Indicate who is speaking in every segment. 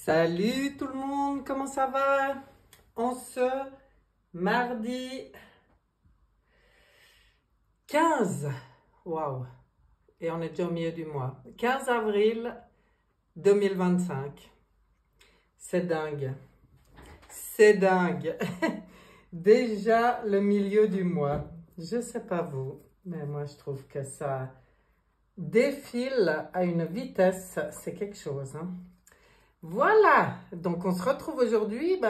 Speaker 1: Salut tout le monde, comment ça va? En ce mardi 15, waouh, et on est déjà au milieu du mois, 15 avril 2025. C'est dingue, c'est dingue. Déjà le milieu du mois, je sais pas vous, mais moi je trouve que ça défile à une vitesse, c'est quelque chose, hein. Voilà, donc on se retrouve aujourd'hui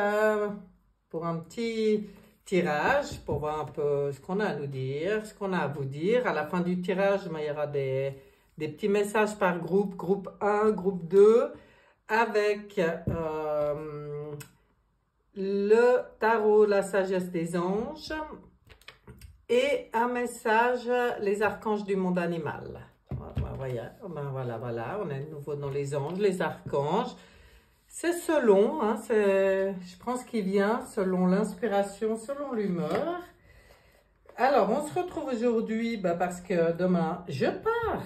Speaker 1: pour un petit tirage, pour voir un peu ce qu'on a à nous dire, ce qu'on a à vous dire. À la fin du tirage, il y aura des petits messages par groupe, groupe 1, groupe 2, avec le tarot, la sagesse des anges, et un message, les archanges du monde animal. Voilà, on est de nouveau dans les anges, les archanges. C'est selon, hein, je pense qu'il vient selon l'inspiration, selon l'humeur. Alors, on se retrouve aujourd'hui parce que demain, je pars.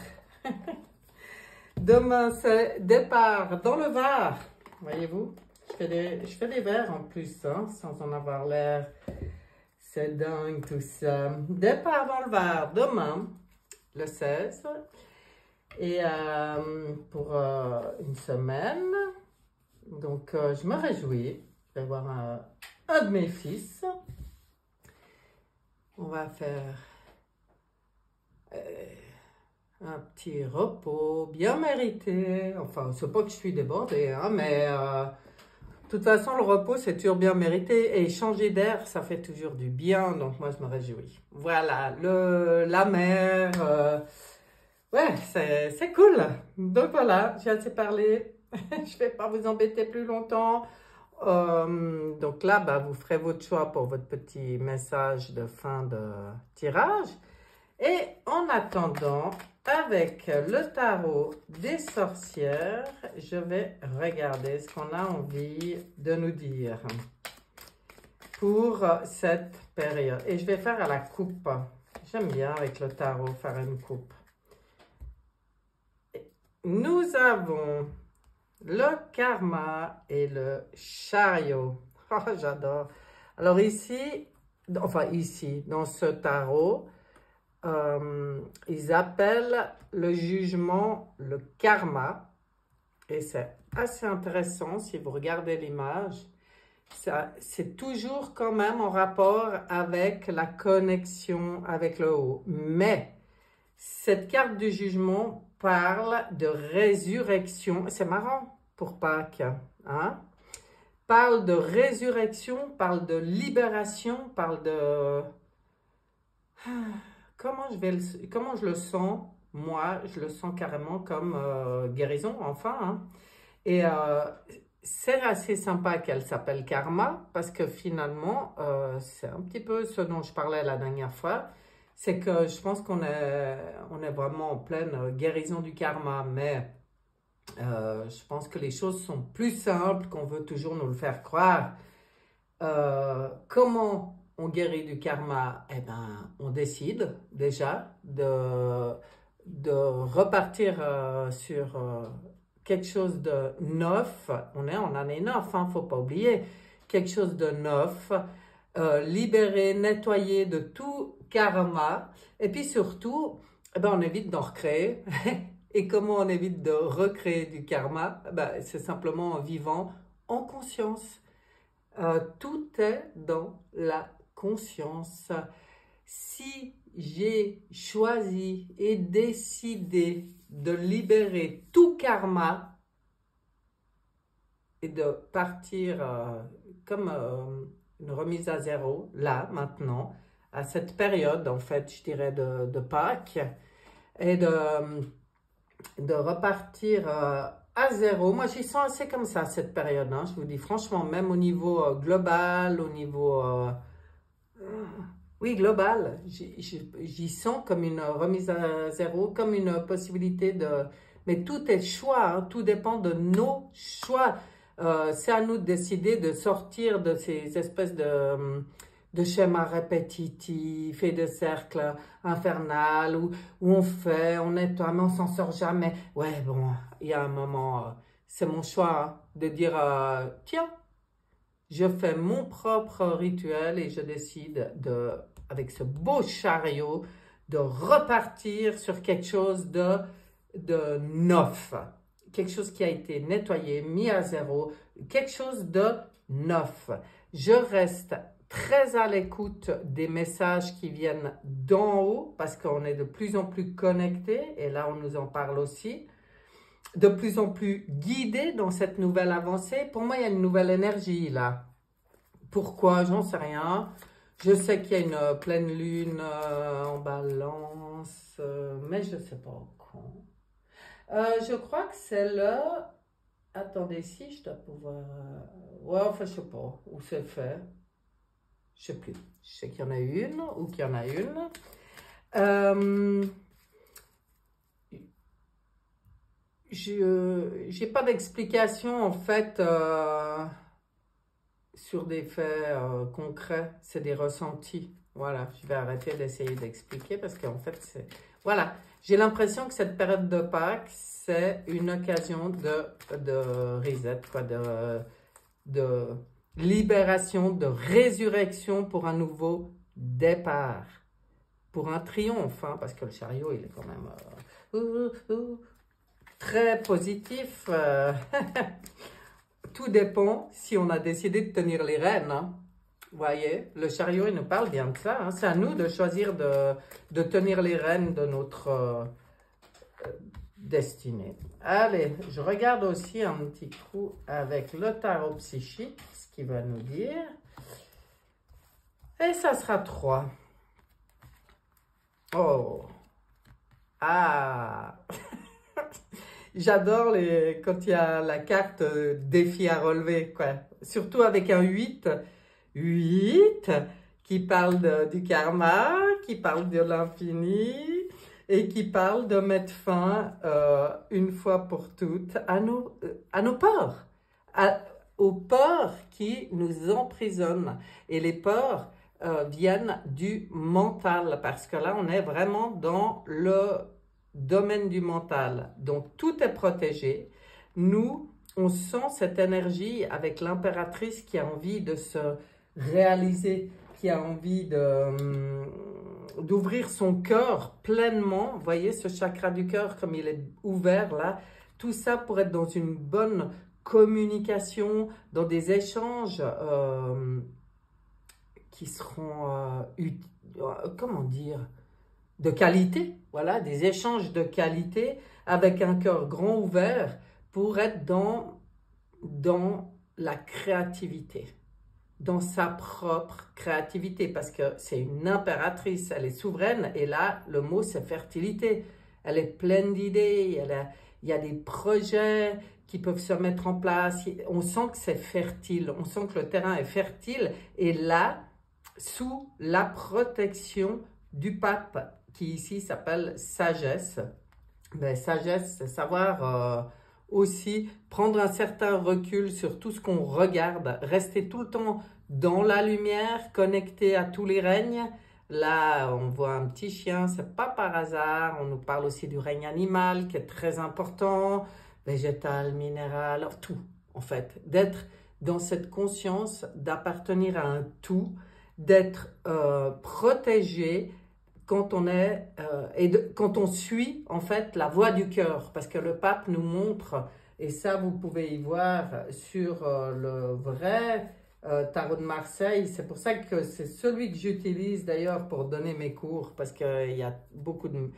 Speaker 1: Demain, c'est départ dans le Var. Voyez-vous, je fais des vers en plus, hein, sans en avoir l'air. C'est dingue tout ça. Départ dans le Var demain, le 16. Et pour une semaine. Donc, je me réjouis. Je vais voir un de mes fils. On va faire un petit repos bien mérité. Enfin, c'est pas que je suis débordée, hein, mais de toute façon, le repos, c'est toujours bien mérité. Et changer d'air, ça fait toujours du bien. Donc, moi, je me réjouis. Voilà, la mer. Ouais, c'est cool. Donc, voilà, j'ai assez parlé. Je ne vais pas vous embêter plus longtemps. Donc là, vous ferez votre choix pour votre petit message de fin de tirage. Et en attendant, avec le tarot des sorcières, je vais regarder ce qu'on a envie de nous dire pour cette période. Et je vais faire à la coupe. J'aime bien avec le tarot faire une coupe. Nous avons le karma et le chariot. Oh, j'adore. Alors ici, dans ce tarot, ils appellent le jugement le karma. Et c'est assez intéressant si vous regardez l'image. C'est toujours quand même en rapport avec la connexion avec le haut. Mais cette carte du jugement parle de résurrection. C'est marrant pour Pâques, hein? Parle de résurrection, parle de libération, parle de... Comment je le sens? Moi, je le sens carrément comme guérison, enfin, hein? Et c'est assez sympa qu'elle s'appelle Karma, parce que finalement, c'est un petit peu ce dont je parlais la dernière fois. C'est que je pense qu'on est vraiment en pleine guérison du karma, mais je pense que les choses sont plus simples qu'on veut toujours nous le faire croire. Comment on guérit du karma? Eh ben, on décide déjà de repartir sur quelque chose de neuf. On est en année 9, hein, faut pas oublier. Quelque chose de neuf, libéré, nettoyé de tout karma. Et puis surtout, on évite d'en recréer. Et comment on évite de recréer du karma? C'est simplement en vivant en conscience. Tout est dans la conscience. Si j'ai choisi et décidé de libérer tout karma et de partir comme une remise à zéro, là, maintenant, à cette période, en fait, je dirais de Pâques, et de repartir à zéro. Moi, j'y sens assez comme ça, cette période, hein, je vous dis franchement, même au niveau global, au niveau... oui, global, j'y sens comme une remise à zéro, comme une possibilité de... Mais tout est choix, hein, tout dépend de nos choix. C'est à nous de décider de sortir de ces espèces de schémas répétitifs et de cercles infernaux où on nettoie, mais on s'en sort jamais. Ouais, bon, il y a un moment, c'est mon choix hein, de dire, tiens, je fais mon propre rituel et je décide avec ce beau chariot, de repartir sur quelque chose de neuf. Quelque chose qui a été nettoyé, mis à zéro, quelque chose de neuf. Je reste très à l'écoute des messages qui viennent d'en haut parce qu'on est de plus en plus connectés et là on nous en parle aussi. De plus en plus guidés dans cette nouvelle avancée. Pour moi, il y a une nouvelle énergie là. Pourquoi? J'en sais rien. Je sais qu'il y a une pleine lune en balance, mais je ne sais pas quand. Je crois que c'est le... Attendez, si je dois pouvoir... Ouais, enfin, je ne sais pas où c'est fait. Je ne sais plus. Je sais qu'il y en a une ou qu'il y en a une. Je n'ai pas d'explication, en fait, sur des faits concrets. C'est des ressentis. Voilà, je vais arrêter d'essayer d'expliquer parce qu'en fait, c'est... Voilà, j'ai l'impression que cette période de Pâques, c'est une occasion de reset, quoi, de libération, de résurrection pour un nouveau départ. Pour un triomphe, hein, parce que le chariot, il est quand même très positif. Tout dépend si on a décidé de tenir les rênes. Hein. Vous voyez, le chariot, il nous parle bien de ça. Hein. C'est à nous de choisir de tenir les rênes de notre destinée. Allez, je regarde aussi un petit coup avec le tarot psychique, ce qu'il va nous dire. Et ça sera 3. Oh. Ah. J'adore quand il y a la carte défi à relever, quoi. Surtout avec un 8. 8 qui parle du karma, qui parle de l'infini et qui parle de mettre fin une fois pour toutes à nos peurs, aux peurs qui nous emprisonnent. Et les peurs viennent du mental parce que là, on est vraiment dans le domaine du mental. Donc, tout est protégé. Nous, on sent cette énergie avec l'impératrice qui a envie de se réaliser, qui a envie d'ouvrir son cœur pleinement. Vous voyez ce chakra du cœur comme il est ouvert là. Tout ça pour être dans une bonne communication, dans des échanges qui seront, comment dire, de qualité. Voilà, des échanges de qualité avec un cœur grand ouvert pour être dans la créativité. Dans sa propre créativité, parce que c'est une impératrice, elle est souveraine, et là, le mot, c'est fertilité. Elle est pleine d'idées, il y a des projets qui peuvent se mettre en place, on sent que c'est fertile, on sent que le terrain est fertile, et là, sous la protection du pape, qui ici s'appelle sagesse. Ben, sagesse, c'est savoir... aussi prendre un certain recul sur tout ce qu'on regarde, rester tout le temps dans la lumière, connecté à tous les règnes. Là, on voit un petit chien, c'est pas par hasard. On nous parle aussi du règne animal qui est très important, végétal, minéral, tout en fait. D'être dans cette conscience, d'appartenir à un tout, d'être protégé quand on est quand on suit en fait la voie du cœur, parce que le pape nous montre, et ça vous pouvez y voir sur le vrai tarot de Marseille. C'est pour ça que c'est celui que j'utilise d'ailleurs pour donner mes cours, parce qu'il y a beaucoup de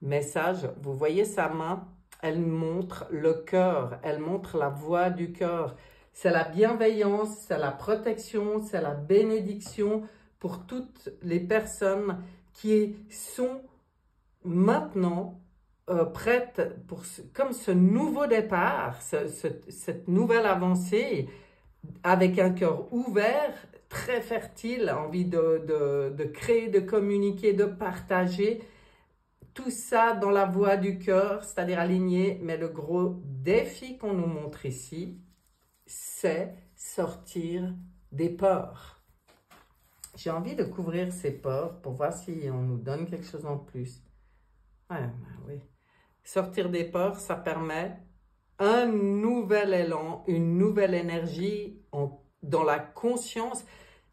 Speaker 1: messages. Vous voyez sa main, elle montre le cœur, elle montre la voie du cœur. C'est la bienveillance, c'est la protection, c'est la bénédiction pour toutes les personnes qui sont maintenant prêtes pour comme ce nouveau départ, cette nouvelle avancée, avec un cœur ouvert, très fertile, envie de créer, de communiquer, de partager, tout ça dans la voie du cœur, c'est-à-dire aligné. Mais le gros défi qu'on nous montre ici, c'est sortir des peurs. J'ai envie de couvrir ces peurs pour voir si on nous donne quelque chose en plus. Ouais, oui. Sortir des peurs, ça permet un nouvel élan, une nouvelle énergie dans la conscience.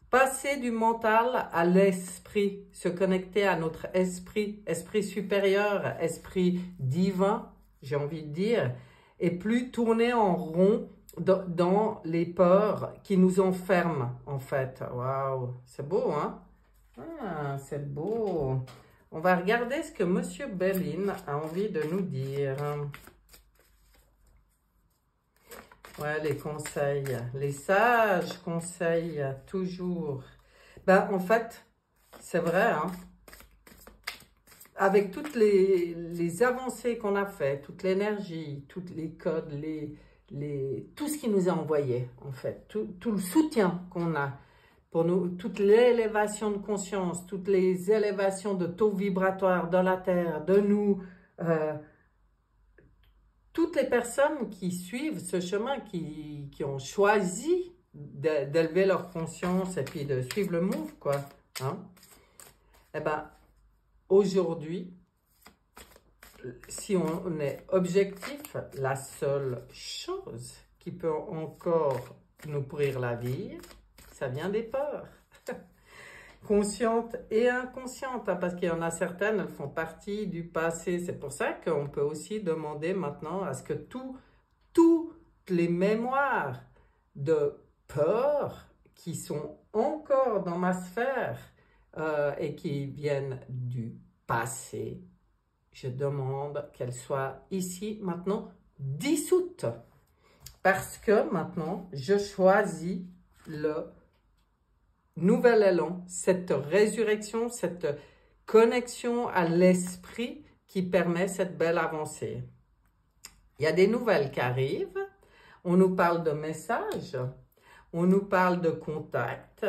Speaker 1: Passer du mental à l'esprit, se connecter à notre esprit, esprit supérieur, esprit divin, j'ai envie de dire, et plus tourner en rond dans les peurs qui nous enferment, en fait. Waouh, c'est beau, hein? Ah, c'est beau. On va regarder ce que Monsieur Bellin a envie de nous dire. Ouais, les conseils, les sages conseils, toujours. Ben, en fait, c'est vrai, hein, avec toutes les avancées qu'on a fait, toute l'énergie, tous les codes, tout ce qui nous est envoyé, en fait, tout le soutien qu'on a pour nous, toute l'élévation de conscience, toutes les élévations de taux vibratoires de la Terre, de nous, toutes les personnes qui suivent ce chemin, qui ont choisi d'élever leur conscience et puis de suivre le move, quoi. Hein? Eh bien, aujourd'hui, si on est objectif, la seule chose qui peut encore nous pourrir la vie, ça vient des peurs. Conscientes et inconscientes, hein, parce qu'il y en a certaines, elles font partie du passé. C'est pour ça qu'on peut aussi demander maintenant à ce que toutes les mémoires de peur qui sont encore dans ma sphère et qui viennent du passé, je demande qu'elles soient ici maintenant dissoutes. Parce que maintenant, je choisis le nouvel élan, cette résurrection, cette connexion à l'esprit qui permet cette belle avancée. Il y a des nouvelles qui arrivent, on nous parle de messages, on nous parle de contact,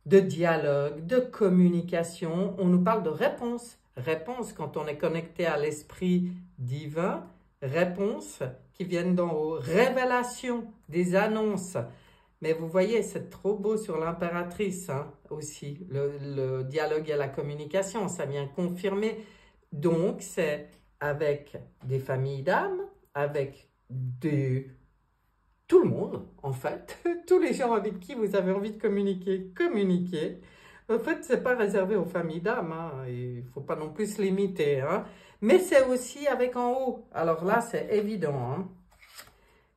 Speaker 1: de dialogue, de communication, on nous parle de réponses. Réponses quand on est connecté à l'esprit divin, réponses qui viennent d'en haut, révélations, des annonces. Mais vous voyez, c'est trop beau sur l'impératrice, hein, aussi, le dialogue et la communication, ça vient confirmer. Donc, c'est avec des familles d'âmes, avec tout le monde, en fait, tous les gens avec qui vous avez envie de communiquer, communiquez. En fait, ce n'est pas réservé aux familles d'âmes, hein, il ne faut pas non plus se limiter, hein. Mais c'est aussi avec en haut. Alors là, c'est évident, hein.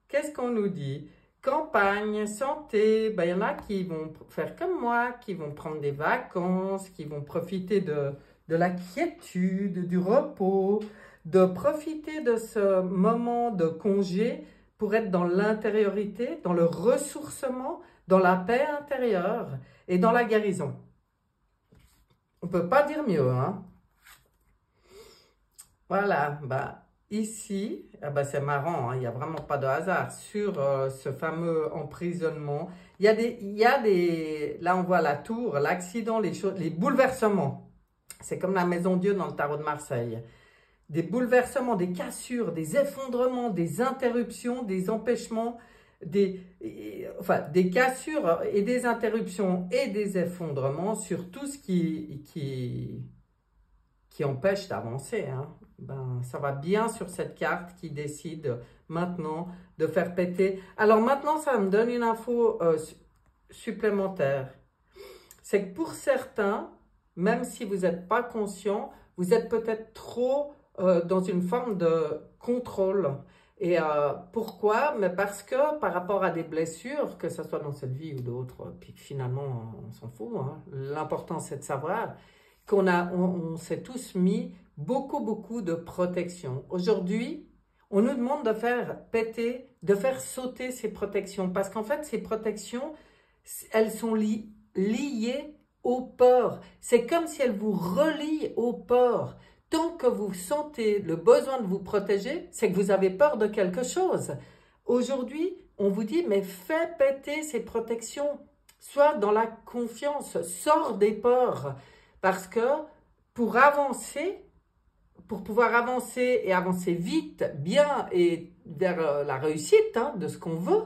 Speaker 1: Qu'est-ce qu'on nous dit? Campagne, santé, ben, il y en a qui vont faire comme moi, qui vont prendre des vacances, qui vont profiter de la quiétude, du repos, de profiter de ce moment de congé pour être dans l'intériorité, dans le ressourcement, dans la paix intérieure et dans la guérison. On ne peut pas dire mieux, hein? Voilà, bah. Ici, ah ben c'est marrant, hein, il n'y a vraiment pas de hasard sur ce fameux emprisonnement. Il y a des, là on voit la tour, l'accident, les bouleversements. C'est comme la Maison Dieu dans le tarot de Marseille. Des bouleversements, des cassures, des effondrements, des interruptions, des empêchements, des cassures et des interruptions et des effondrements sur tout ce qui empêche d'avancer, hein. Ben, ça va bien sur cette carte qui décide maintenant de faire péter. Alors maintenant, ça me donne une info supplémentaire. C'est que pour certains, même si vous n'êtes pas conscient, vous êtes peut-être trop dans une forme de contrôle. Et pourquoi? Mais parce que par rapport à des blessures, que ce soit dans cette vie ou d'autres, puis finalement, on s'en fout, hein. L'important, c'est de savoir qu'on s'est tous mis beaucoup de protection. Aujourd'hui, on nous demande de faire péter, de faire sauter ces protections. Parce qu'en fait, ces protections, elles sont liées au port. C'est comme si elles vous relient au port. Tant que vous sentez le besoin de vous protéger, c'est que vous avez peur de quelque chose. Aujourd'hui, on vous dit, mais fais péter ces protections. Sois dans la confiance, sors des ports. Parce que pour avancer, pour pouvoir avancer et avancer vite, bien et vers la réussite, hein, de ce qu'on veut,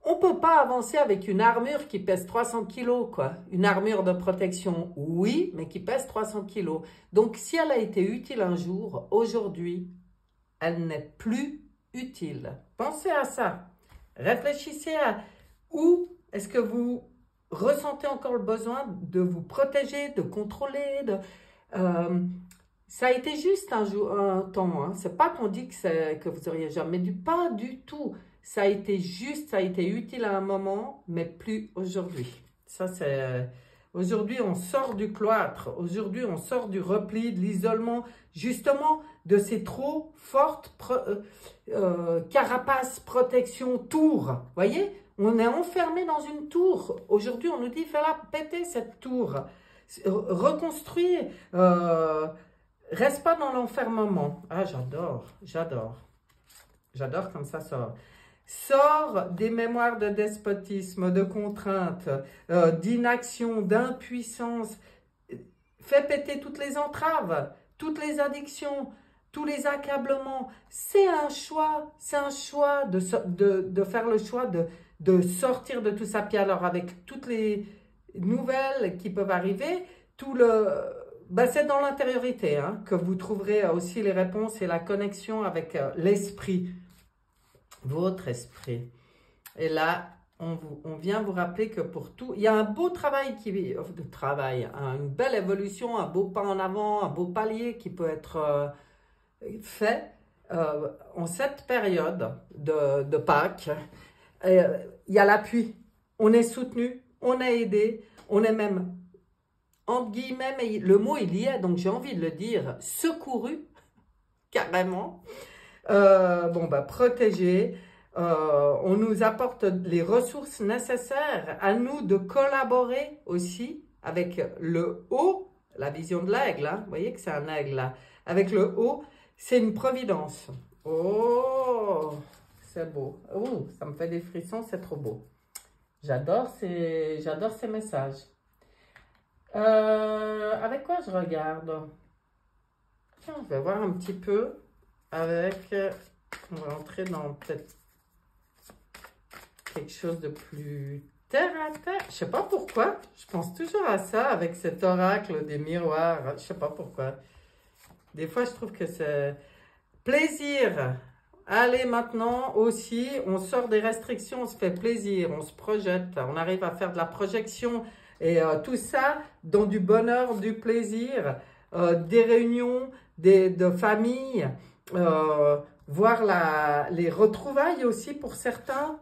Speaker 1: on ne peut pas avancer avec une armure qui pèse 300 kg, quoi. Une armure de protection, oui, mais qui pèse 300 kg. Donc, si elle a été utile un jour, aujourd'hui, elle n'est plus utile. Pensez à ça. Réfléchissez à où est-ce que vous ressentez encore le besoin de vous protéger, de contrôler. Ça a été juste un temps. Hein. C'est pas qu'on dit que vous auriez jamais dû. Pas du tout. Ça a été juste, ça a été utile à un moment, mais plus aujourd'hui. Ça, c'est... Aujourd'hui, on sort du cloître. Aujourd'hui, on sort du repli, de l'isolement, justement, de ces trop fortes carapaces, protection, tours. Voyez, on est enfermé dans une tour. Aujourd'hui, on nous dit, fais-la péter cette tour. Reconstruire. Reste pas dans l'enfermement. Ah, j'adore, j'adore. J'adore comme ça sort. Sors des mémoires de despotisme, de contrainte, d'inaction, d'impuissance. Fais péter toutes les entraves, toutes les addictions, tous les accablements. C'est un choix de faire le choix de sortir de tout ça. Puis alors, avec toutes les nouvelles qui peuvent arriver, c'est dans l'intériorité hein, que vous trouverez aussi les réponses et la connexion avec l'esprit. Votre esprit. Et là, on vient vous rappeler que pour tout, il y a un beau travail une belle évolution, un beau pas en avant, un beau palier qui peut être fait en cette période de Pâques. Il y a l'appui. On est soutenu, on est aidé, on est même, entre guillemets, mais le mot il y est, donc j'ai envie de le dire, secouru, carrément. Protégé. On nous apporte les ressources nécessaires à nous de collaborer aussi avec le haut, la vision de l'aigle. Hein. Vous voyez que c'est un aigle là. Avec le haut, c'est une providence. Oh, c'est beau. Oh, ça me fait des frissons, c'est trop beau. J'adore ces messages. Avec quoi je regarde? Tiens, je vais voir un petit peu. On va entrer dans peut-être quelque chose de plus terre à terre. Je sais pas pourquoi. Je pense toujours à ça avec cet oracle des miroirs. Je sais pas pourquoi. Des fois, je trouve que c'est plaisir. Allez, maintenant aussi, on sort des restrictions, on se fait plaisir, on se projette, on arrive à faire de la projection et tout ça dans du bonheur, du plaisir, des réunions, de famille. Voir les retrouvailles aussi pour certains.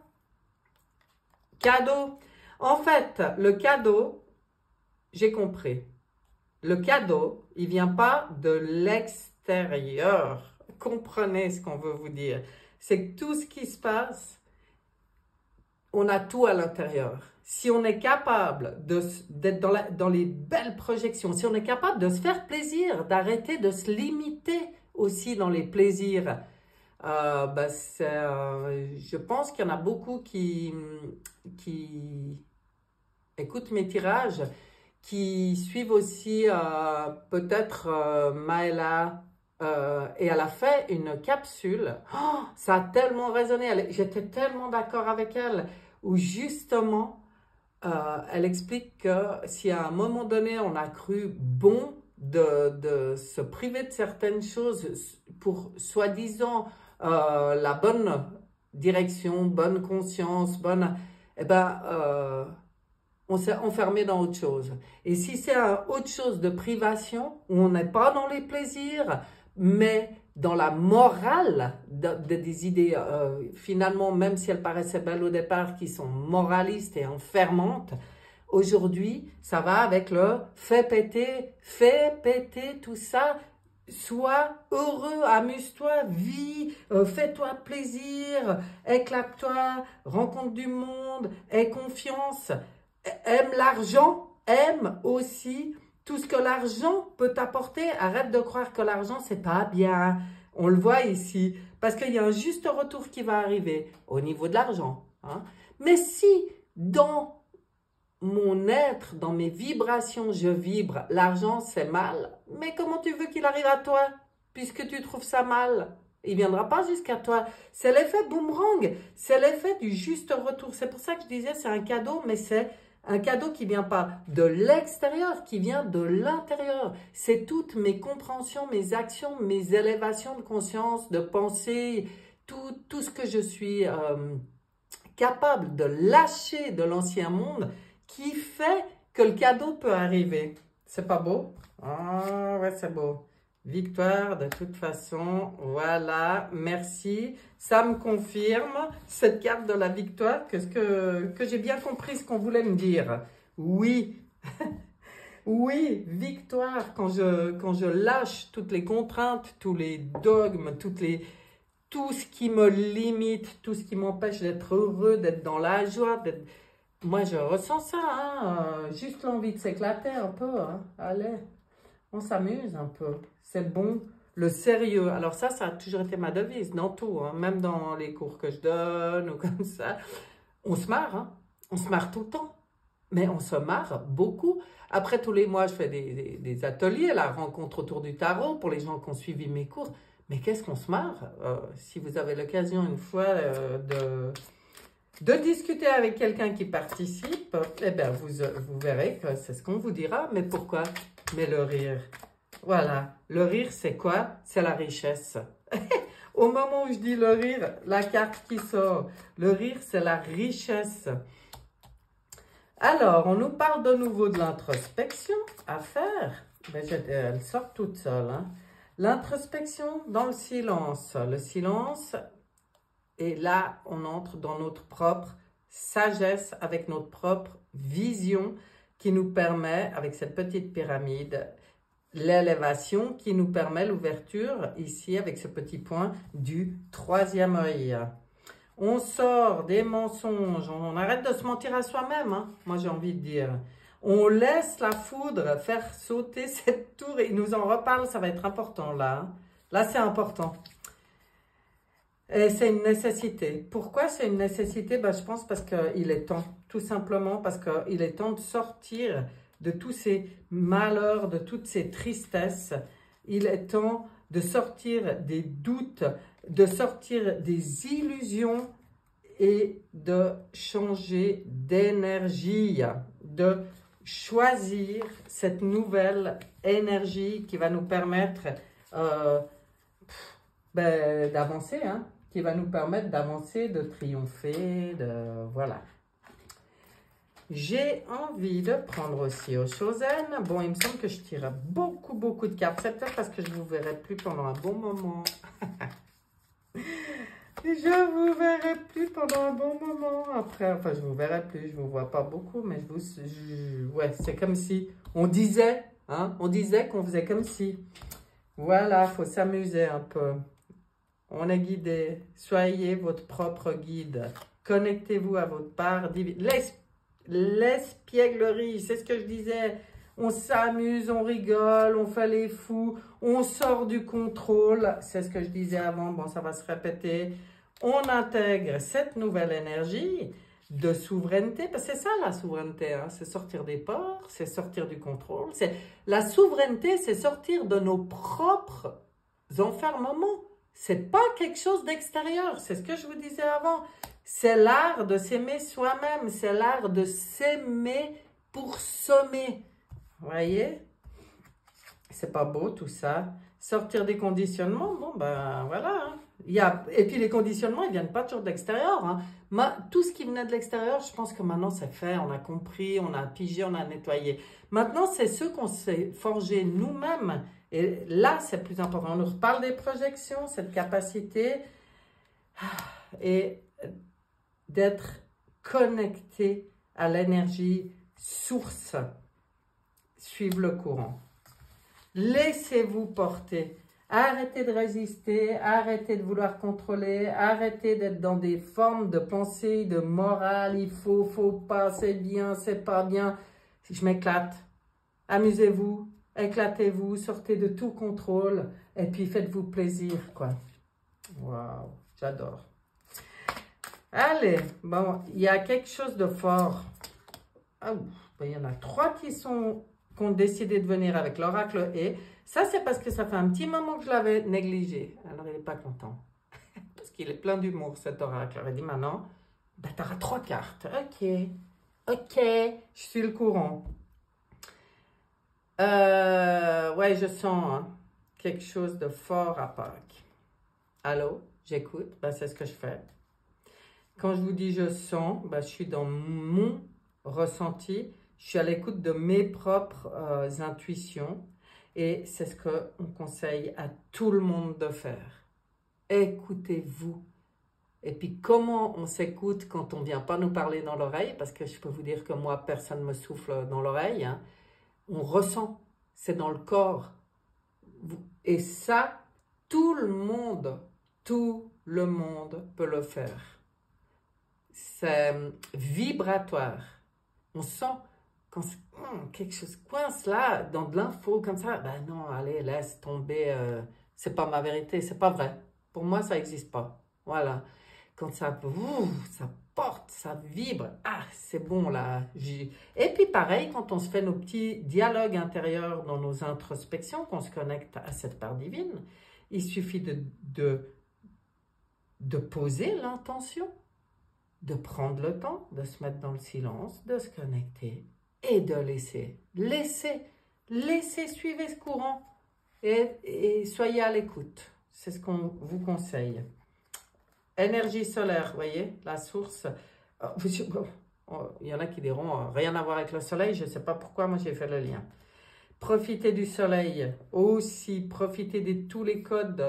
Speaker 1: Cadeau. En fait, le cadeau, j'ai compris. Le cadeau, il vient pas de l'extérieur. Comprenez ce qu'on veut vous dire. C'est que tout ce qui se passe, on a tout à l'intérieur. Si on est capable d'être dans les belles projections, si on est capable de se faire plaisir, d'arrêter de se limiter aussi dans les plaisirs, je pense qu'il y en a beaucoup qui écoutent mes tirages, qui suivent aussi peut-être Maëla, et elle a fait une capsule. Oh, ça a tellement résonné, j'étais tellement d'accord avec elle, où justement, elle explique que si à un moment donné, on a cru bon de se priver de certaines choses pour soi-disant la bonne direction, bonne conscience, on s'est enfermé dans autre chose. Et si c'est autre chose de privation, où on n'est pas dans les plaisirs, mais dans la morale des idées, finalement, même si elles paraissaient belles au départ, qui sont moralistes et enfermantes, aujourd'hui, ça va avec le fais péter tout ça. Sois heureux, amuse-toi, vis, fais-toi plaisir, éclate-toi, rencontre du monde, aie confiance, aime l'argent, aime aussi tout ce que l'argent peut t'apporter. Arrête de croire que l'argent, c'est pas bien. On le voit ici, parce qu'il y a un juste retour qui va arriver au niveau de l'argent. Hein. Mais si dans mon être, dans mes vibrations, je vibre, l'argent c'est mal, mais comment tu veux qu'il arrive à toi, puisque tu trouves ça mal? Il ne viendra pas jusqu'à toi. C'est l'effet boomerang, c'est l'effet du juste retour. C'est pour ça que je disais c'est un cadeau, mais c'est un cadeau qui ne vient pas de l'extérieur, qui vient de l'intérieur. C'est toutes mes compréhensions, mes actions, mes élévations de conscience, de pensée, tout ce que je suis capable de lâcher de l'ancien monde qui fait que le cadeau peut arriver. C'est pas beau? Ah ouais, c'est beau. Victoire, de toute façon, voilà, merci. Ça me confirme, cette carte de la victoire, que j'ai bien compris ce qu'on voulait me dire. Oui, oui, victoire, quand je lâche toutes les contraintes, tous les dogmes, tout ce qui me limite, tout ce qui m'empêche d'être heureux, d'être dans la joie, moi je ressens ça, hein, juste l'envie de s'éclater un peu, hein. Allez, on s'amuse un peu, c'est bon. Le sérieux, alors ça a toujours été ma devise dans tout, hein, même dans les cours que je donne ou comme ça. On se marre, hein, on se marre tout le temps, mais on se marre beaucoup. Après, tous les mois, je fais des ateliers, la rencontre autour du tarot pour les gens qui ont suivi mes cours. Mais qu'est-ce qu'on se marre? Si vous avez l'occasion une fois de discuter avec quelqu'un qui participe, eh bien, vous verrez que c'est ce qu'on vous dira. Mais pourquoi? Mais le rire. Voilà. Le rire, c'est quoi? C'est la richesse. Au moment où je dis le rire, la carte qui sort. Le rire, c'est la richesse. Alors, on nous parle de nouveau de l'introspection à faire. Ben, elle sort toute seule, hein. L'introspection dans le silence. Le silence, et là, on entre dans notre propre sagesse, avec notre propre vision qui nous permet, avec cette petite pyramide, l'élévation qui nous permet l'ouverture, ici, avec ce petit point du troisième œil. On sort des mensonges, on arrête de se mentir à soi-même, hein, moi j'ai envie de dire. On laisse la foudre faire sauter cette tour et il nous en reparle, ça va être important là. Hein. Là, c'est important. Et c'est une nécessité. Pourquoi c'est une nécessité? Ben, je pense parce qu'il est temps, tout simplement parce qu'il est temps de sortir de tous ces malheurs, de toutes ces tristesses. Il est temps de sortir des doutes, de sortir des illusions et de changer d'énergie, de choisir cette nouvelle énergie qui va nous permettre d'avancer, hein, qui va nous permettre d'avancer, de triompher, voilà. J'ai envie de prendre aussi au Chosen. Bon, il me semble que je tire beaucoup de cartes. C'est peut-être parce que je ne vous verrai plus pendant un bon moment. Je vous verrai plus pendant un bon moment. Après, enfin, je vous verrai plus. Je vous vois pas beaucoup, mais ouais, c'est comme si on disait, hein, on disait qu'on faisait comme si. Voilà, faut s'amuser un peu. On est guidé. Soyez votre propre guide. Connectez-vous à votre part divine. L'espièglerie, c'est ce que je disais. On s'amuse, on rigole, on fait les fous, on sort du contrôle. C'est ce que je disais avant, bon, ça va se répéter. On intègre cette nouvelle énergie de souveraineté, parce que c'est ça la souveraineté, hein, c'est sortir des peurs, c'est sortir du contrôle. La souveraineté, c'est sortir de nos propres enfermements. C'est pas quelque chose d'extérieur, c'est ce que je vous disais avant. C'est l'art de s'aimer soi-même, c'est l'art de s'aimer pour sommer. Vous voyez? C'est pas beau tout ça. Sortir des conditionnements, bon ben voilà. Hein. Et puis les conditionnements, ils viennent pas toujours de l'extérieur. Hein. Tout ce qui venait de l'extérieur, je pense que maintenant c'est fait, on a compris, on a pigé, on a nettoyé. Maintenant, c'est ce qu'on s'est forgé nous-mêmes. Et là, c'est plus important. On nous reparle des projections, cette capacité. Et d'être connecté à l'énergie source. Suivre le courant. Laissez-vous porter. Arrêtez de résister, arrêtez de vouloir contrôler, arrêtez d'être dans des formes de pensée, de morale, il faut pas, c'est bien, c'est pas bien. Je m'éclate. Amusez-vous, éclatez-vous, sortez de tout contrôle et puis faites-vous plaisir, quoi. Waouh, j'adore. Allez, bon, il y a quelque chose de fort. Ah, ben, il y en a 3 qui ont décidé de venir avec l'oracle et ça, c'est parce que ça fait un petit moment que je l'avais négligé. Alors, il n'est pas content. Parce qu'il est plein d'humour, cet oracle. Il a dit, maintenant, ben, tu auras 3 cartes. Ok, je suis le courant. Ouais, je sens hein, quelque chose de fort à Pâques. Allô? j'écoute, ben, c'est ce que je fais. Quand je vous dis je sens, ben, je suis dans mon ressenti, je suis à l'écoute de mes propres intuitions et c'est ce qu'on conseille à tout le monde de faire. Écoutez-vous. Et puis comment on s'écoute quand on ne vient pas nous parler dans l'oreille, parce que je peux vous dire que moi, personne ne me souffle dans l'oreille, hein. On ressent, c'est dans le corps. Et ça, tout le monde peut le faire. C'est vibratoire. On sent quand quelque chose coince là, dans de l'info comme ça, ben non, allez, laisse tomber, c'est pas ma vérité, c'est pas vrai. Pour moi, ça n'existe pas. Voilà. Quand ça porte, ça vibre, ah, c'est bon là. Et puis pareil, quand on se fait nos petits dialogues intérieurs dans nos introspections, qu'on se connecte à cette part divine, il suffit de poser l'intention, de prendre le temps, de se mettre dans le silence, de se connecter et de laisser. Laissez, suivez ce courant et soyez à l'écoute. C'est ce qu'on vous conseille. Énergie solaire, vous voyez, la source. Il y en a qui diront rien à voir avec le soleil, je ne sais pas pourquoi, moi j'ai fait le lien. Profitez du soleil, aussi profitez de tous les codes,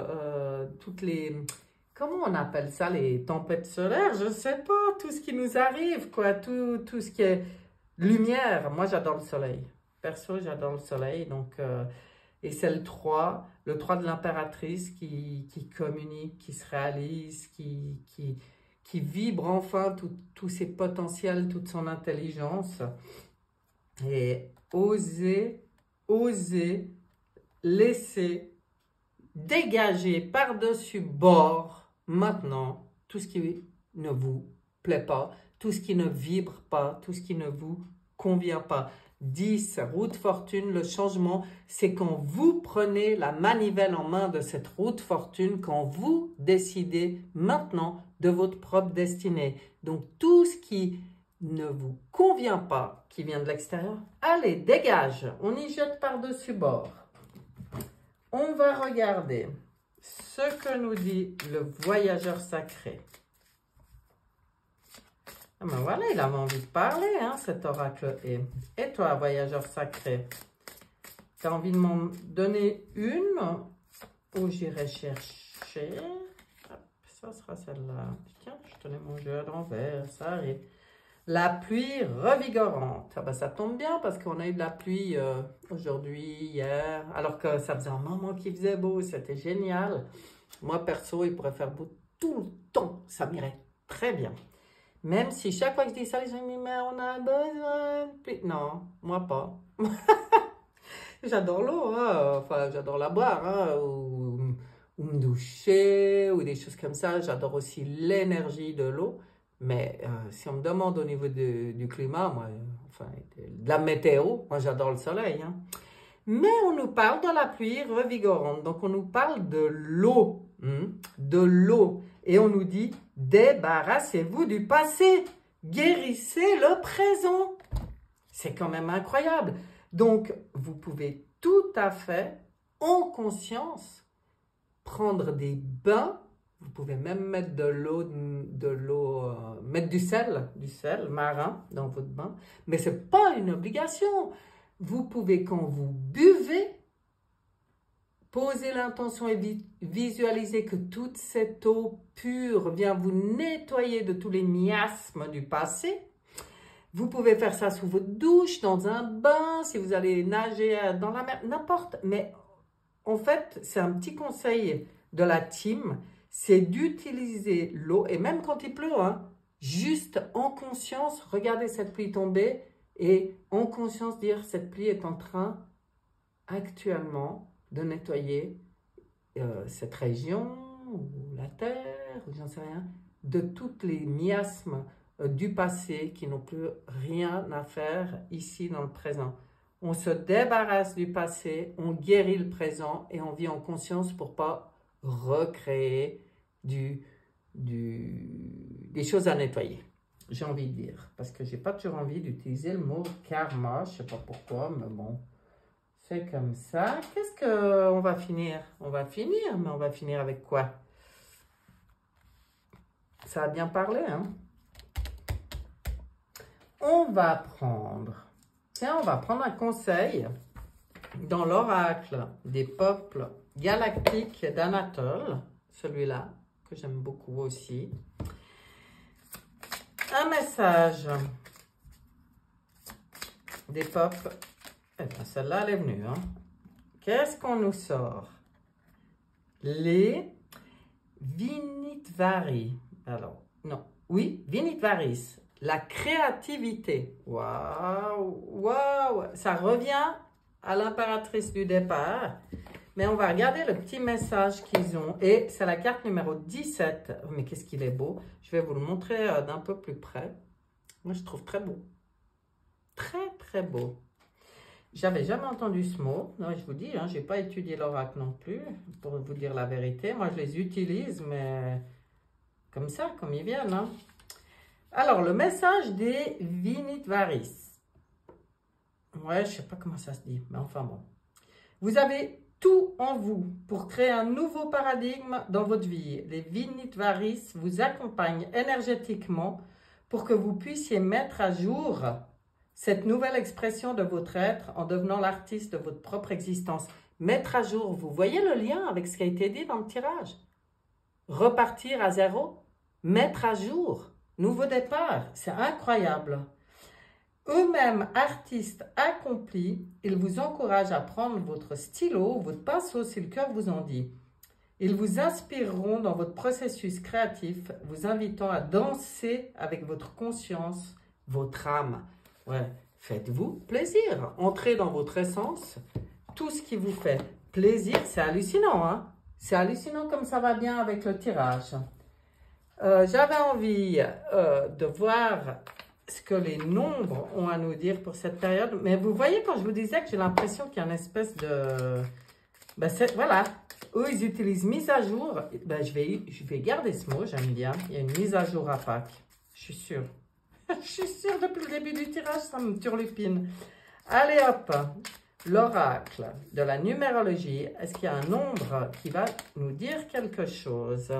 Speaker 1: toutes les... Comment on appelle ça, les tempêtes solaires? Je ne sais pas, tout ce qui nous arrive, quoi, tout ce qui est lumière. Moi j'adore le soleil. Perso, j'adore le soleil, donc... Et c'est le 3 de l'impératrice qui communique, qui se réalise, qui vibre enfin tous ses potentiels, toute son intelligence. Et oser, laisser dégager par-dessus bord maintenant tout ce qui ne vous plaît pas, tout ce qui ne vibre pas, tout ce qui ne vous convient pas. 10, roue de fortune, le changement, c'est quand vous prenez la manivelle en main de cette roue de fortune, quand vous décidez maintenant de votre propre destinée. Donc tout ce qui ne vous convient pas, qui vient de l'extérieur, allez, dégage, on y jette par-dessus bord. On va regarder ce que nous dit le voyageur sacré. Ah ben voilà, il avait envie de parler, hein, cet oracle. Et toi, voyageur sacré, tu as envie de m'en donner une ou j'irai chercher? Hop, ça sera celle-là. Tiens, je tenais mon jeu à l'envers, ça arrive. La pluie revigorante. Ah ben, ça tombe bien parce qu'on a eu de la pluie aujourd'hui, hier, alors que ça faisait un moment qu'il faisait beau, c'était génial. Moi, perso, il pourrait faire beau tout le temps, ça m'irait très bien. Même si chaque fois que je dis ça, les gens me disent, mais on a besoin de pluie. Non, moi pas. J'adore l'eau, hein. Enfin, j'adore la boire, hein, ou me doucher, ou des choses comme ça. J'adore aussi l'énergie de l'eau. Mais si on me demande au niveau du climat, moi, enfin, de la météo, moi j'adore le soleil, hein. Mais on nous parle de la pluie revigorante. Donc on nous parle de l'eau, de l'eau. Et on nous dit, débarrassez-vous du passé, guérissez le présent. C'est quand même incroyable. Donc, vous pouvez tout à fait, en conscience, prendre des bains. Vous pouvez même mettre de l'eau, mettre du sel marin dans votre bain. Mais ce n'est pas une obligation. Vous pouvez, quand vous buvez, poser l'intention et visualiser que toute cette eau pure vient vous nettoyer de tous les miasmes du passé. Vous pouvez faire ça sous votre douche, dans un bain, si vous allez nager dans la mer, n'importe. Mais en fait, c'est un petit conseil de la team, c'est d'utiliser l'eau, et même quand il pleut, hein, juste en conscience, regardez cette pluie tomber et en conscience dire cette pluie est en train actuellement de nettoyer cette région ou la terre, ou j'en sais rien, de toutes les miasmes du passé qui n'ont plus rien à faire ici dans le présent. On se débarrasse du passé, on guérit le présent et on vit en conscience pour pas recréer des choses à nettoyer. J'ai envie de dire, parce que j'ai pas toujours envie d'utiliser le mot karma, je sais pas pourquoi, mais bon, c'est comme ça. Qu'est-ce qu'on va finir? On va finir, mais on va finir avec quoi? Ça a bien parlé, hein? On va prendre... Tiens, on va prendre un conseil dans l'oracle des peuples galactiques d'Anatole. Celui-là, que j'aime beaucoup aussi. Un message des peuples. Eh bien, celle-là, elle est venue. Hein? Qu'est-ce qu'on nous sort? Les Vinitvari. Alors, non. Oui, Vinitvaris. La créativité. Waouh, waouh. Ça revient à l'impératrice du départ. Mais on va regarder le petit message qu'ils ont. Et c'est la carte numéro 17. Mais qu'est-ce qu'il est beau. Je vais vous le montrer d'un peu plus près. Moi, je trouve très beau. Très, très beau. J'avais jamais entendu ce mot. Non, je vous dis, hein, je n'ai pas étudié l'oracle non plus, pour vous dire la vérité. Moi, je les utilise, mais comme ça, comme ils viennent. Hein. Alors, le message des Vinitvaris. Ouais, je ne sais pas comment ça se dit, mais enfin bon. Vous avez tout en vous pour créer un nouveau paradigme dans votre vie. Les Vinitvaris vous accompagnent énergétiquement pour que vous puissiez mettre à jour cette nouvelle expression de votre être en devenant l'artiste de votre propre existence. Mettre à jour, vous voyez le lien avec ce qui a été dit dans le tirage? Repartir à zéro, mettre à jour, nouveau départ, c'est incroyable. Eux-mêmes artistes accomplis, ils vous encouragent à prendre votre stylo, votre pinceau si le cœur vous en dit. Ils vous inspireront dans votre processus créatif, vous invitant à danser avec votre conscience, votre âme. Ouais, faites-vous plaisir. Entrez dans votre essence. Tout ce qui vous fait plaisir, c'est hallucinant. Hein? C'est hallucinant comme ça va bien avec le tirage. J'avais envie de voir ce que les nombres ont à nous dire pour cette période. Mais vous voyez, quand je vous disais que j'ai l'impression qu'il y a une espèce de... Ben voilà, eux, ils utilisent mise à jour. Ben, je vais garder ce mot, j'aime bien. Il y a une mise à jour à Pâques. Je suis sûre. Je suis sûre, depuis le début du tirage, ça me turlupine. Allez hop, l'oracle de la numérologie. Est-ce qu'il y a un nombre qui va nous dire quelque chose?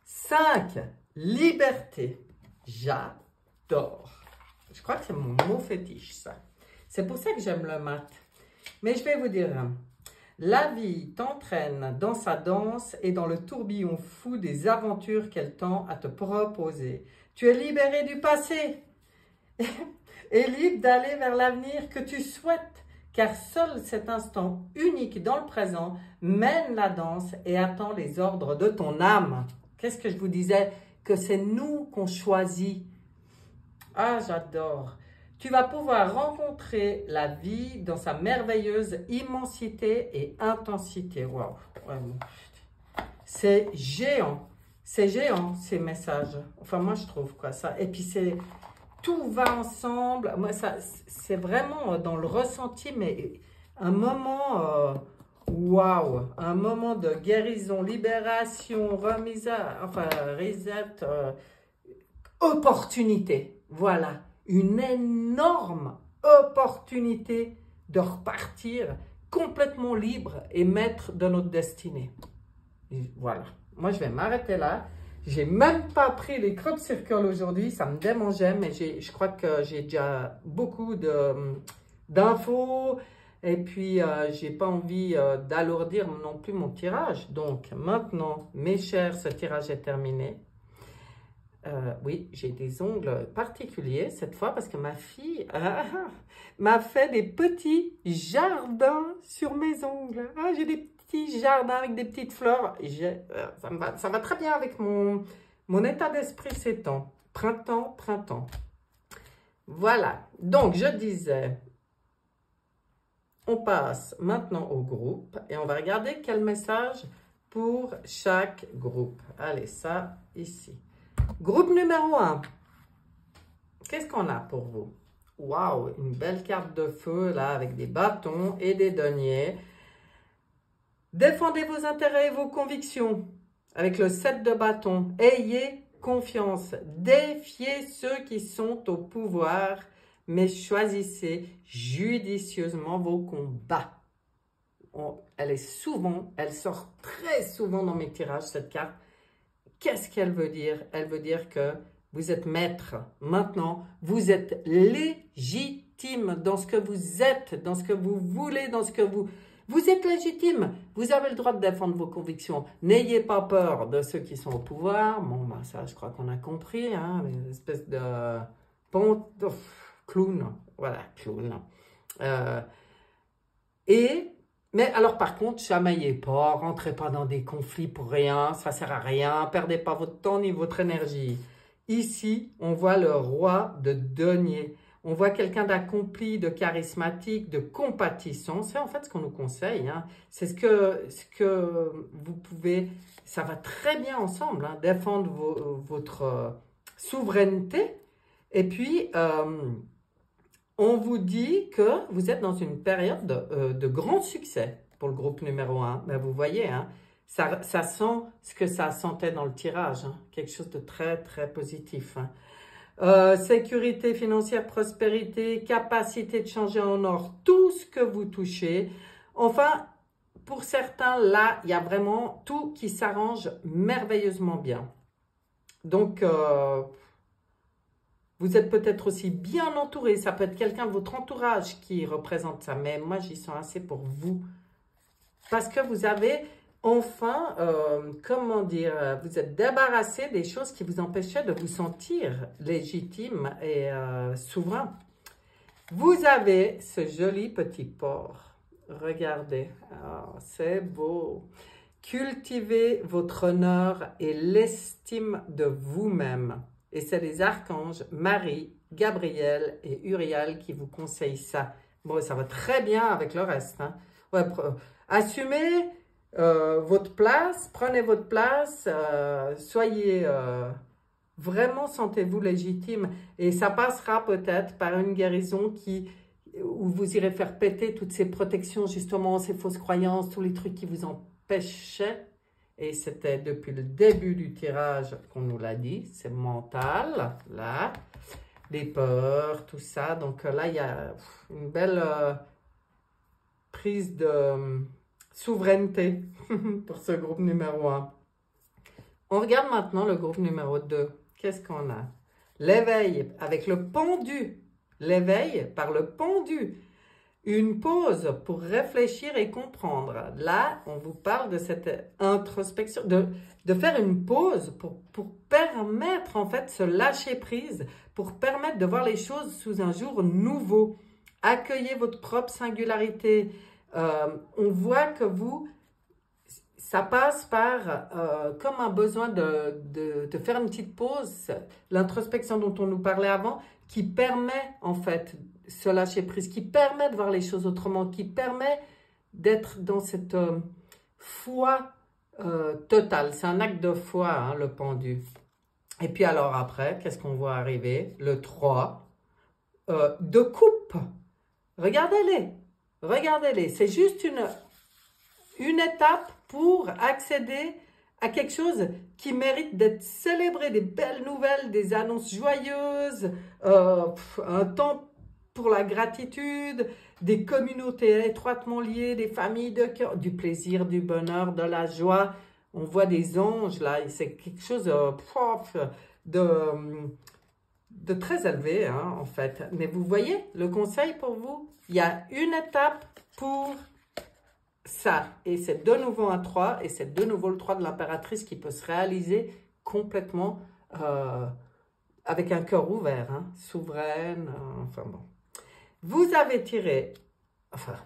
Speaker 1: 5, liberté. J'adore. Je crois que c'est mon mot fétiche, ça. C'est pour ça que j'aime le mat. Mais je vais vous dire, la vie t'entraîne dans sa danse et dans le tourbillon fou des aventures qu'elle tend à te proposer. Tu es libéré du passé et libre d'aller vers l'avenir que tu souhaites, car seul cet instant unique dans le présent mène la danse et attend les ordres de ton âme. Qu'est-ce que je vous disais? Que c'est nous qu'on choisit. Ah, j'adore. Tu vas pouvoir rencontrer la vie dans sa merveilleuse immensité et intensité. Waouh! C'est géant. C'est géant, ces messages. Enfin, moi, je trouve quoi ça. Et puis, tout va ensemble. Moi, c'est vraiment dans le ressenti, mais un moment... waouh, un moment de guérison, libération, remise à, enfin, reset, opportunité. Voilà, une énorme opportunité de repartir complètement libre et maître de notre destinée. Et voilà, moi je vais m'arrêter là. J'ai même pas pris les crop circles aujourd'hui, ça me démangeait, mais je crois que j'ai déjà beaucoup d'infos. Et puis, j'ai pas envie d'alourdir non plus mon tirage. Donc, maintenant, mes chers, ce tirage est terminé. Oui, j'ai des ongles particuliers cette fois parce que ma fille m'a fait des petits jardins sur mes ongles. Ah, j'ai des petits jardins avec des petites fleurs. Ça va très bien avec mon état d'esprit ces temps. Printemps, printemps. Voilà. Donc, je disais... On passe maintenant au groupe et on va regarder quel message pour chaque groupe. Allez, ça ici. Groupe numéro 1. Qu'est-ce qu'on a pour vous? Waouh, une belle carte de feu là avec des bâtons et des deniers. Défendez vos intérêts et vos convictions avec le 7 de bâtons. Ayez confiance. Défiez ceux qui sont au pouvoir, mais choisissez judicieusement vos combats. Elle sort très souvent dans mes tirages, cette carte. qu'est-ce qu'elle veut dire? Elle veut dire que vous êtes maître. Maintenant, vous êtes légitime dans ce que vous êtes, dans ce que vous voulez, dans ce que vous... Vous êtes légitime. Vous avez le droit de défendre vos convictions. N'ayez pas peur de ceux qui sont au pouvoir. Bon, ben ça, je crois qu'on a compris, hein, une espèce de clown. Voilà, clown. Mais alors par contre, chamaillez pas, rentrez pas dans des conflits pour rien, ça sert à rien, perdez pas votre temps ni votre énergie. Ici, on voit le roi de denier. On voit quelqu'un d'accompli, de charismatique, de compatissant. C'est en fait ce qu'on nous conseille, hein. C'est ce que vous pouvez, ça va très bien ensemble, hein, défendre votre souveraineté. Et puis, on vous dit que vous êtes dans une période de grand succès pour le groupe numéro 1. Mais vous voyez, hein, ça sent ce que ça sentait dans le tirage, hein, quelque chose de très, très positif. Hein. Sécurité financière, prospérité, capacité de changer en or, tout ce que vous touchez. Enfin, pour certains, là, il y a vraiment tout qui s'arrange merveilleusement bien. Donc, vous êtes peut-être aussi bien entouré. Ça peut être quelqu'un de votre entourage qui représente ça. Mais moi, j'y sens assez pour vous. Parce que vous avez enfin, comment dire, vous êtes débarrassé des choses qui vous empêchaient de vous sentir légitime et souverain. Vous avez ce joli petit porc. Regardez, oh, c'est beau. Cultivez votre honneur et l'estime de vous-même. Et c'est les archanges Marie, Gabriel et Uriel qui vous conseillent ça. Bon, ça va très bien avec le reste. Hein. Ouais, assumez votre place, prenez votre place, soyez vraiment, sentez-vous légitime. Et ça passera peut-être par une guérison où vous irez faire péter toutes ces protections, justement, ces fausses croyances, tous les trucs qui vous empêchaient. Et c'était depuis le début du tirage qu'on nous l'a dit, c'est mental, là, les peurs, tout ça. Donc là, il y a une belle prise de souveraineté pour ce groupe numéro 1. On regarde maintenant le groupe numéro 2. Qu'est-ce qu'on a? L'éveil avec le pendu. L'éveil par le pendu. Une pause pour réfléchir et comprendre. Là, on vous parle de cette introspection, de faire une pause pour permettre en fait ce lâcher prise, pour permettre de voir les choses sous un jour nouveau. Accueillez votre propre singularité. On voit que ça passe par comme un besoin de faire une petite pause, l'introspection dont on nous parlait avant, qui permet en fait ce lâcher prise, qui permet de voir les choses autrement, qui permet d'être dans cette foi totale. C'est un acte de foi, hein, le pendu. Et puis alors après, qu'est-ce qu'on voit arriver? Le 3 de coupe. Regardez-les, regardez-les. C'est juste une étape pour accéder à quelque chose qui mérite d'être célébré, des belles nouvelles, des annonces joyeuses, un temps pour la gratitude, des communautés étroitement liées, des familles de cœur, du plaisir, du bonheur, de la joie. On voit des anges là, c'est quelque chose de très élevé, hein, en fait. Mais vous voyez, le conseil pour vous, il y a une étape pour ça. Et c'est de nouveau un 3, et c'est de nouveau le 3 de l'impératrice qui peut se réaliser complètement avec un cœur ouvert, hein, souveraine, enfin bon. Vous avez tiré, enfin,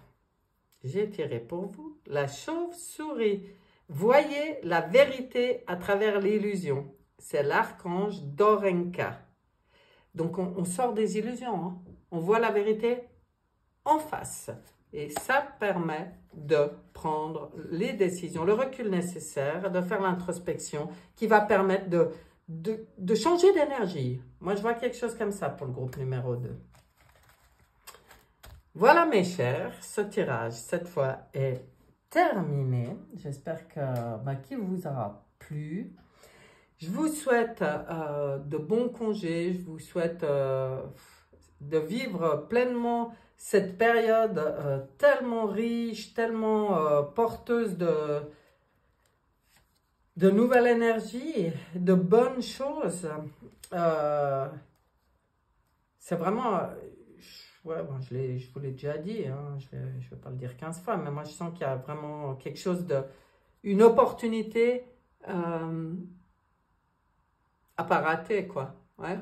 Speaker 1: j'ai tiré pour vous la chauve-souris. Voyez la vérité à travers l'illusion. C'est l'archange Dorenka. Donc, on sort des illusions. Hein. On voit la vérité en face. Et ça permet de prendre les décisions, le recul nécessaire, de faire l'introspection qui va permettre de changer d'énergie. Moi, je vois quelque chose comme ça pour le groupe numéro 2. Voilà mes chers, ce tirage, cette fois, est terminé. J'espère qu'il vous aura plu. Je vous souhaite de bons congés, je vous souhaite de vivre pleinement cette période tellement riche, tellement porteuse de nouvelles énergies, de bonnes choses. C'est vraiment, ouais, bon, je vous l'ai déjà dit, hein, je vais pas le dire 15 fois, mais moi je sens qu'il y a vraiment quelque chose de, une opportunité à pas rater, quoi. Ouais.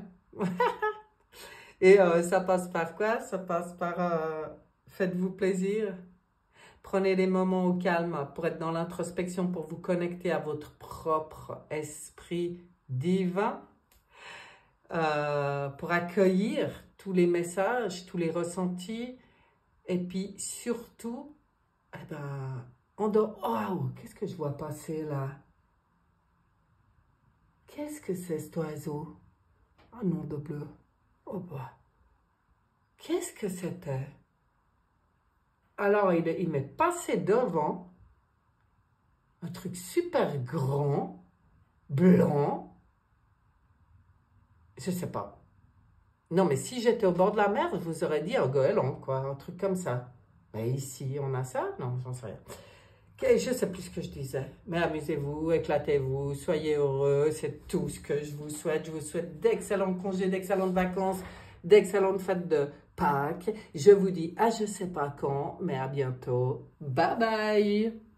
Speaker 1: Et ça passe par quoi? Ça passe par faites-vous plaisir. Prenez des moments au calme pour être dans l'introspection, pour vous connecter à votre propre esprit divin, pour accueillir tous les messages, tous les ressentis, et puis surtout, eh ben, en dehors, oh, qu'est-ce que je vois passer là? Qu'est-ce que c'est cet oiseau? Oh nom de bleu. Oh bah, qu'est-ce que c'était? Alors, il m'est passé devant un truc super grand, blanc. Je sais pas. Non, mais si j'étais au bord de la mer, je vous aurais dit un goéland, quoi, un truc comme ça. Mais ici, on a ça? Non, j'en sais rien. Je sais plus ce que je disais. Mais amusez-vous, éclatez-vous, soyez heureux. C'est tout ce que je vous souhaite. Je vous souhaite d'excellents congés, d'excellentes vacances, d'excellentes fêtes de Pâques. Je vous dis à je sais pas quand, mais à bientôt. Bye bye!